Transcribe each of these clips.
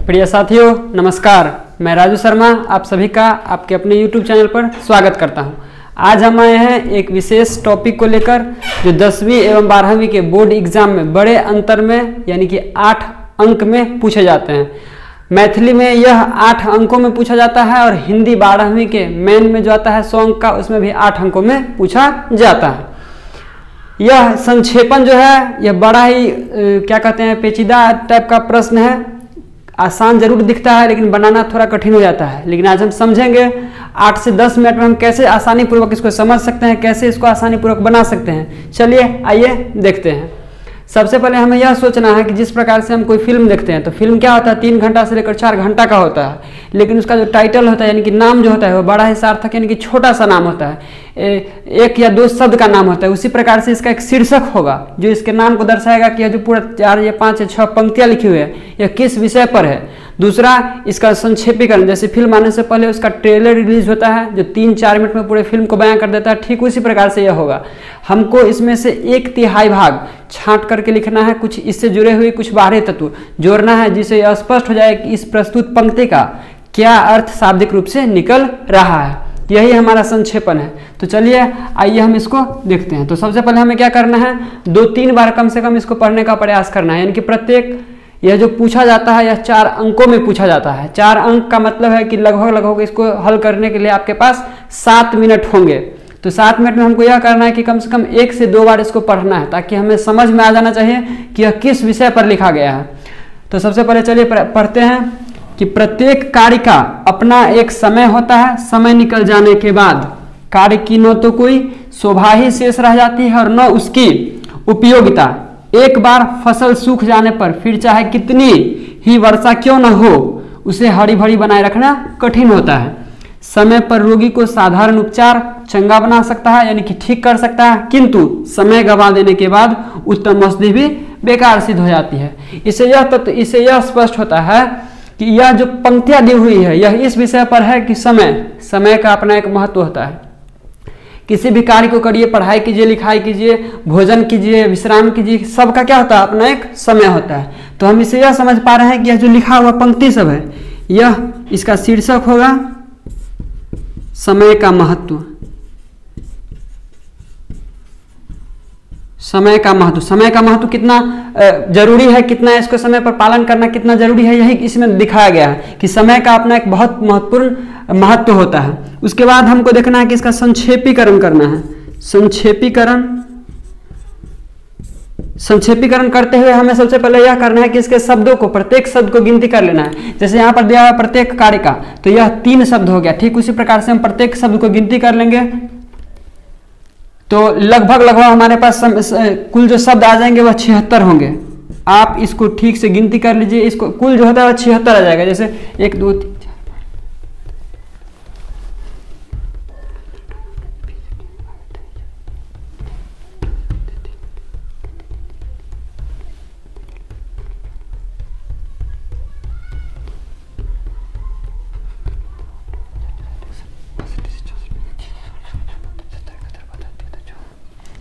प्रिय साथियों नमस्कार, मैं राजू शर्मा आप सभी का आपके अपने YouTube चैनल पर स्वागत करता हूं। आज हम आए हैं एक विशेष टॉपिक को लेकर जो 10वीं एवं 12वीं के बोर्ड एग्जाम में बड़े अंतर में यानी कि 8 अंक में पूछे जाते हैं। मैथिली में यह 8 अंकों में पूछा जाता है और हिंदी 12वीं के मेन में जो आता है 100 अंक का उसमें भी 8 अंकों में पूछा जाता है। यह संक्षेपण जो है यह बड़ा ही क्या कहते हैं पेचीदा टाइप का प्रश्न है। आसान जरूर दिखता है लेकिन बनाना थोड़ा कठिन हो जाता है। लेकिन आज हम समझेंगे 8 से 10 मिनट में हम कैसे आसानी पूर्वक इसको समझ सकते हैं, कैसे इसको आसानी पूर्वक बना सकते हैं। चलिए आइए देखते हैं। सबसे पहले हमें यह सोचना है कि जिस प्रकार से हम कोई फिल्म देखते हैं तो फिल्म क्या होता है 3 घंटा से लेकर 4 घंटा का होता है, लेकिन उसका जो टाइटल होता है यानी कि नाम जो होता है वो बड़ा ही सार्थक यानी कि छोटा सा नाम होता है, 1 या 2 शब्द का नाम होता है। उसी प्रकार से इसका एक शीर्षक होगा जो इसके नाम को दर्शाएगा कि यह जो पूरा 4 या 5 या 6 पंक्तियां लिखी हुई है यह किस विषय पर है। दूसरा इसका संक्षेपीकरण, जैसे फिल्म आने से पहले उसका ट्रेलर रिलीज होता है जो 3-4 मिनट में पूरे फिल्म को बयां कर देता है, ठीक उसी प्रकार से यह होगा। हमको इसमें से 1/3 भाग छांट करके लिखना है, कुछ इससे जुड़े हुए कुछ बाहरी तत्व जोड़ना है जिससे यह स्पष्ट हो जाए कि इस प्रस्तुत पंक्ति का क्या अर्थ शाब्दिक रूप से निकल रहा है। यही हमारा संक्षेपण है। तो चलिए आइए हम इसको देखते हैं। तो सबसे पहले हमें क्या करना है 2-3 बार कम से कम इसको पढ़ने का प्रयास करना है, यानी कि प्रत्येक यह जो पूछा जाता है यह 4 अंकों में पूछा जाता है। 4 अंक का मतलब है कि लगभग इसको हल करने के लिए आपके पास 7 मिनट होंगे। तो 7 मिनट में हमको यह करना है कि कम से कम 1 से 2 बार इसको पढ़ना है ताकि हमें समझ में आ जाना चाहिए कि यह किस विषय पर लिखा गया है। तो सबसे पहले चलिए पढ़ते हैं कि प्रत्येक कार्य का अपना एक समय होता है। समय निकल जाने के बाद कार्य की न तो कोई शोभा ही शेष रह जाती है और न उसकी उपयोगिता। एक बार फसल सूख जाने पर फिर चाहे कितनी ही वर्षा क्यों न हो उसे हरी भरी बनाए रखना कठिन होता है। समय पर रोगी को साधारण उपचार चंगा बना सकता है यानी कि ठीक कर सकता है, किंतु समय गंवा देने के बाद उत्तम औषधि भी बेकार सिद्ध हो जाती है। इससे यह स्पष्ट होता है कि यह जो पंक्तियां दी हुई है यह इस विषय पर है कि समय का अपना एक महत्व होता है। किसी भी कार्य को करिए, पढ़ाई कीजिए, लिखाई कीजिए, भोजन कीजिए, विश्राम कीजिए, सबका क्या होता है अपना एक समय होता है। तो हम इसे यह समझ पा रहे हैं कि यह जो लिखा हुआ पंक्ति सब है यह इसका शीर्षक होगा समय का महत्व। समय का महत्व कितना जरूरी है, कितना इसको समय पर पालन करना कितना जरूरी है, यही इसमें दिखाया गया है कि समय का अपना एक बहुत महत्वपूर्ण महत्व होता है। उसके बाद हमको देखना है कि इसका संक्षेपीकरण करना है। संक्षेपीकरण करते हुए हमें सबसे पहले यह करना है कि इसके शब्दों को प्रत्येक शब्द को गिनती कर लेना है। जैसे यहाँ पर दिया हुआ प्रत्येक कार्य का तो यह 3 शब्द हो गया, ठीक उसी प्रकार से हम प्रत्येक शब्द को गिनती कर लेंगे तो लगभग हमारे पास कुल जो शब्द आ जाएंगे वह 76 होंगे। आप इसको ठीक से गिनती कर लीजिए, इसको कुल जो होता है वह 76 आ जाएगा। जैसे 1 2 3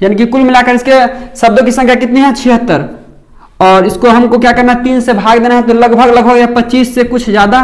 यानी कि कुल मिलाकर इसके शब्दों की संख्या कितनी है 76। और इसको हमको क्या करना है 3 से भाग देना है तो लगभग या 25 से कुछ ज्यादा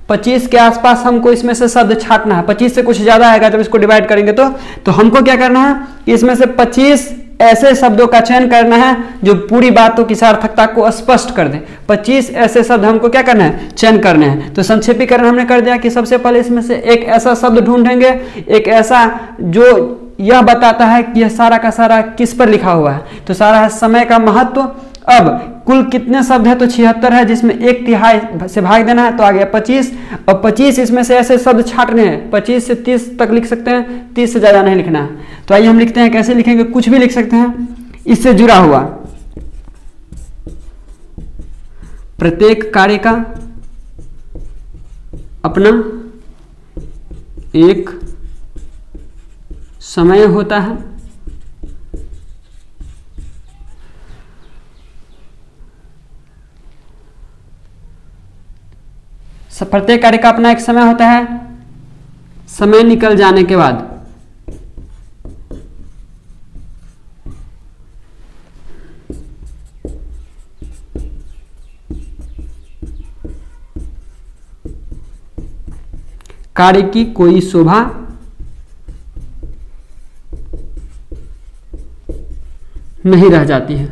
25 के आसपास हमको इसमें से शब्द छांटना है। 25 से कुछ ज्यादा आएगा जब इसको डिवाइड करेंगे तो हमको क्या करना है कि इसमें से 25 ऐसे शब्दों का चयन करना है जो पूरी बातों की सार्थकता को स्पष्ट कर दे। 25 ऐसे शब्द हमको क्या करना है चयन करने हैं। तो संक्षेपीकरण हमने कर दिया कि सबसे पहले इसमें से एक ऐसा शब्द ढूंढेंगे, एक ऐसा जो यह बताता है कि यह सारा का सारा किस पर लिखा हुआ है। तो सारा है समय का महत्व। अब कुल कितने शब्द है तो 76 है, जिसमें 1/3 से भाग देना है तो आ गया 25। और 25 इसमें से ऐसे शब्द छांटने हैं, 25 से 30 तक लिख सकते हैं, 30 से ज्यादा नहीं लिखना है। तो आइए हम लिखते हैं, कैसे लिखेंगे कुछ भी लिख सकते हैं इससे जुड़ा हुआ। प्रत्येक कार्य का अपना एक समय होता है। प्रत्येक कार्य का अपना एक समय होता है। समय निकल जाने के बाद कार्य की कोई शोभा नहीं रह जाती है।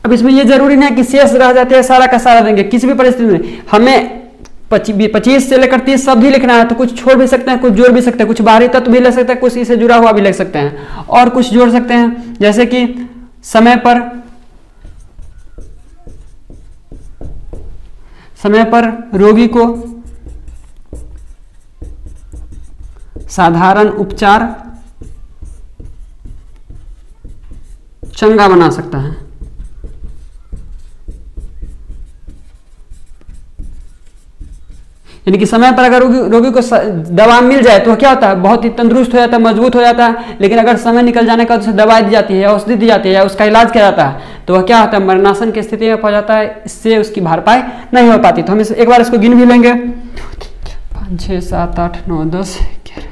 अब इसमें यह जरूरी नहीं है कि शेष रह जाते हैं सारा का सारा देंगे, किसी भी परिस्थिति में हमें 25 से लेकर 30 शब्द ही लिखना है, तो कुछ छोड़ भी सकते हैं, कुछ जोड़ भी सकते हैं, कुछ बाहरी तत्व भी ले सकते हैं, कुछ इससे जुड़ा हुआ भी लिख सकते हैं और कुछ जोड़ सकते हैं। जैसे कि समय पर रोगी को साधारण उपचार चंगा बना सकता है। यानी कि समय पर अगर रोगी को दवा मिल जाए तो क्या होता है, बहुत ही तंदुरुस्त हो जाता है, मजबूत हो जाता है। लेकिन अगर समय निकल जाने का उसे दवाई दी जाती है या औषधि दी जाती है या उसका इलाज किया जाता है तो वह क्या होता है, मरणासन की स्थिति में पहुंच जाता है, इससे उसकी भरपाई नहीं हो पाती। तो हम एक बार इसको गिन भी लेंगे, 5, 6, 7, 8, 9, 10, 11,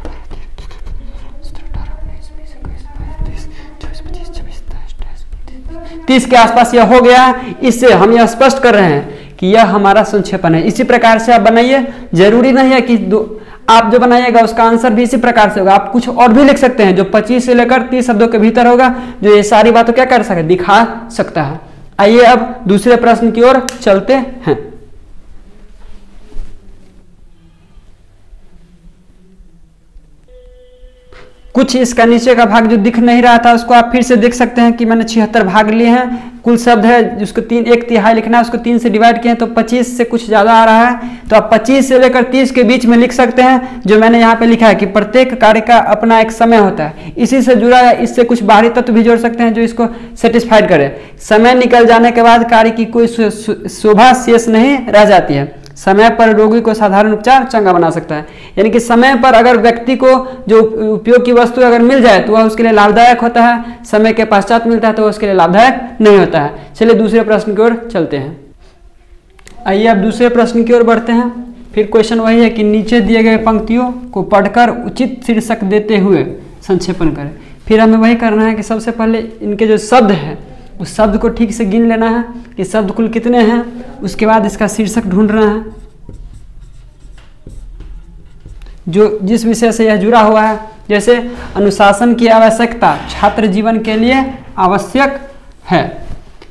30 के आसपास यह हो गया। इससे हम यह स्पष्ट कर रहे हैं कि यह हमारा संक्षेपण है। इसी प्रकार से आप बनाइए, जरूरी नहीं है कि आप जो बनाइएगा उसका आंसर भी इसी प्रकार से होगा। आप कुछ और भी लिख सकते हैं जो 25 से लेकर 30 शब्दों के भीतर होगा, जो ये सारी बातों क्या कर सकता है, दिखा सकता है। आइए अब दूसरे प्रश्न की ओर चलते हैं। कुछ इसका नीचे का भाग जो दिख नहीं रहा था उसको आप फिर से देख सकते हैं कि मैंने 76 भाग लिए हैं। कुल शब्द है जिसको 1/3 लिखना है, उसको 3 से डिवाइड किए तो 25 से कुछ ज्यादा आ रहा है। तो आप 25 से लेकर 30 के बीच में लिख सकते हैं। जो मैंने यहाँ पे लिखा है कि प्रत्येक कार्य का अपना एक समय होता है, इसी से जुड़ा है। इससे कुछ बाहरी तत्व भी जोड़ सकते हैं जो इसको सेटिस्फाइड करे। समय निकल जाने के बाद कार्य की कोई शोभा शेष नहीं रह जाती है। समय पर रोगी को साधारण उपचार चंगा बना सकता है। यानी कि समय पर अगर व्यक्ति को जो उपयोग की वस्तु अगर मिल जाए तो वह उसके लिए लाभदायक होता है, समय के पश्चात मिलता है तो वह उसके लिए लाभदायक नहीं होता है। चलिए दूसरे प्रश्न की ओर चलते हैं। आइए अब दूसरे प्रश्न की ओर बढ़ते हैं। फिर क्वेश्चन वही है कि नीचे दिए गए पंक्तियों को पढ़कर उचित शीर्षक देते हुए संक्षेपण करें। फिर हमें वही करना है कि सबसे पहले इनके जो शब्द है उस शब्द को ठीक से गिन लेना है कि शब्द कुल कितने हैं। उसके बाद इसका शीर्षक ढूंढना है जो जिस विषय से यह जुड़ा हुआ है। जैसे अनुशासन की आवश्यकता छात्र जीवन के लिए आवश्यक है।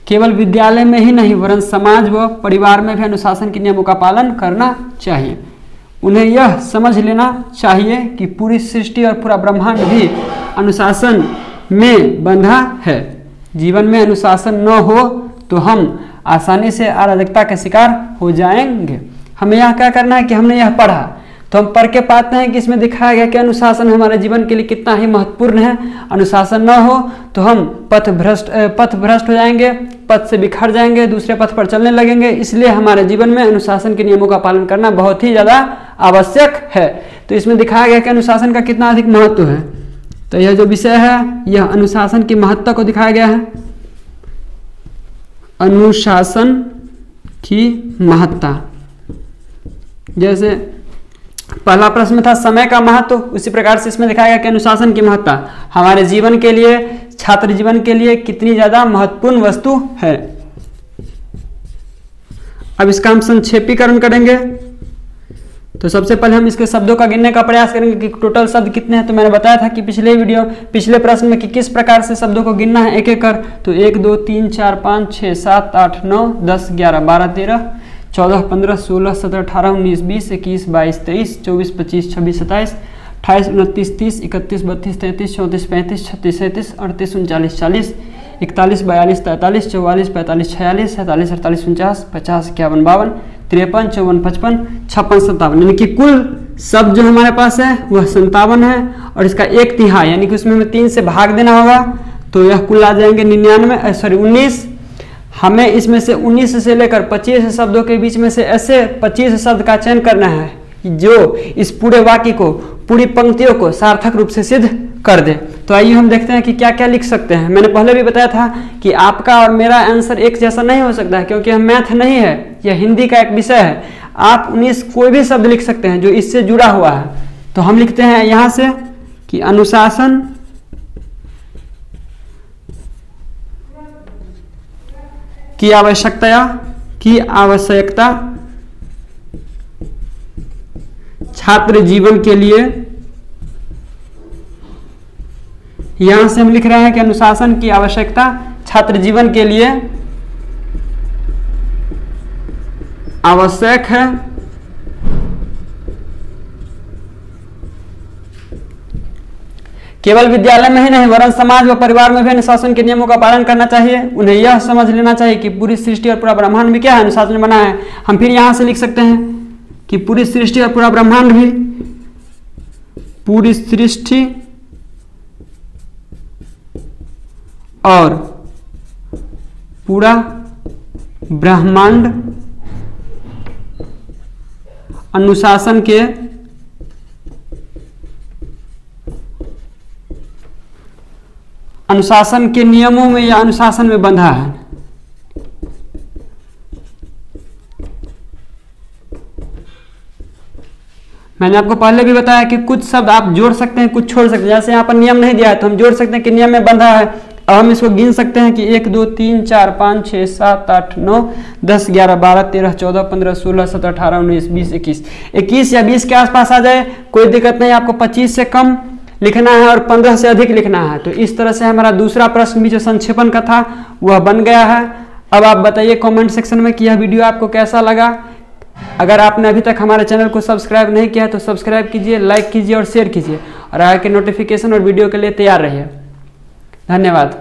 केवल विद्यालय में ही नहीं वरन समाज व परिवार में भी अनुशासन के नियमों का पालन करना चाहिए। उन्हें यह समझ लेना चाहिए कि पूरी सृष्टि और पूरा ब्रह्मांड भी अनुशासन में बंधा है। जीवन में अनुशासन न हो तो हम आसानी से अराजकता के शिकार हो जाएंगे। हमें यहाँ क्या करना है कि हमने यह पढ़ा तो हम पढ़ के पाते हैं कि इसमें दिखाया गया कि अनुशासन हमारे जीवन के लिए कितना ही महत्वपूर्ण है। अनुशासन न हो तो हम पथ भ्रष्ट हो जाएंगे, पथ से बिखर जाएंगे, दूसरे पथ पर चलने लगेंगे। इसलिए हमारे जीवन में अनुशासन के नियमों का पालन करना बहुत ही ज़्यादा आवश्यक है। तो इसमें दिखाया गया कि अनुशासन का कितना अधिक महत्व है। तो यह जो विषय है यह अनुशासन की महत्ता को दिखाया गया है। अनुशासन की महत्ता, जैसे पहला प्रश्न था समय का महत्व, उसी प्रकार से इसमें दिखाया गया कि अनुशासन की महत्ता हमारे जीवन के लिए, छात्र जीवन के लिए कितनी ज्यादा महत्वपूर्ण वस्तु है। अब इसका हम संक्षेपीकरण करेंगे। तो सबसे पहले हम इसके शब्दों का गिनने का प्रयास करेंगे कि टोटल शब्द कितने हैं। तो मैंने बताया था कि पिछले प्रश्न में कि किस प्रकार से शब्दों को गिनना है एक एक कर। तो 1 2 3 4 5 6 7 8 9 10 11 12 13 14 15 16 17 18 19 20 21 22 23 24 25 26 27 28 29 30 31 32 33 34 35 36 37 38 39 40 41 42 43 44 45 46 47 48 49 50 51 52 53 54 55 56 57, यानी कि कुल शब्द जो हमारे पास है वह 57 है। और इसका 1/3 यानी कि उसमें हमें 3 से भाग देना होगा तो यह कुल आ जाएंगे 19। हमें इसमें से 19 से लेकर 25 शब्दों के बीच में से ऐसे 25 शब्द का चयन करना है जो इस पूरे वाक्य को, पूरी पंक्तियों को सार्थक रूप से सिद्ध कर दे। तो आइए हम देखते हैं कि क्या क्या लिख सकते हैं। मैंने पहले भी बताया था कि आपका और मेरा आंसर एक जैसा नहीं हो सकता है क्योंकि हम मैथ नहीं है, यह हिंदी का एक विषय है। आप 19 कोई भी शब्द लिख सकते हैं जो इससे जुड़ा हुआ है। तो हम लिखते हैं यहां से कि अनुशासन की आवश्यकता की आवश्यकता छात्र जीवन के लिए, यहां से हम लिख रहे हैं कि अनुशासन की आवश्यकता छात्र जीवन के लिए आवश्यक है। केवल विद्यालय में ही नहीं वरन समाज व परिवार में भी अनुशासन के नियमों का पालन करना चाहिए। उन्हें यह समझ लेना चाहिए कि पूरी सृष्टि और पूरा ब्रह्मांड भी क्या है, अनुशासन बना है। हम फिर यहां से लिख सकते हैं कि पूरी सृष्टि और पूरा ब्रह्मांड भी, पूरी सृष्टि और पूरा ब्रह्मांड अनुशासन के नियमों में या अनुशासन में बंधा है। मैंने आपको पहले भी बताया कि कुछ शब्द आप जोड़ सकते हैं, कुछ छोड़ सकते हैं। जैसे यहाँ पर नियम नहीं दिया है तो हम जोड़ सकते हैं कि नियम में बंधा है। अब हम इसको गिन सकते हैं कि 1 2 3 4 5 6 7 8 9 10 11 12 13 14 15 16 17 18 19 20 21 21 या 20 के आसपास आ जाए कोई दिक्कत नहीं। आपको 25 से कम लिखना है और 15 से अधिक लिखना है। तो इस तरह से हमारा दूसरा प्रश्न भी जो संक्षेपण का था वह बन गया है। अब आप बताइए कमेंट सेक्शन में कि यह वीडियो आपको कैसा लगा। अगर आपने अभी तक हमारे चैनल को सब्सक्राइब नहीं किया है तो सब्सक्राइब कीजिए, लाइक कीजिए और शेयर कीजिए और आगे के नोटिफिकेशन और वीडियो के लिए तैयार रहिए। धन्यवाद।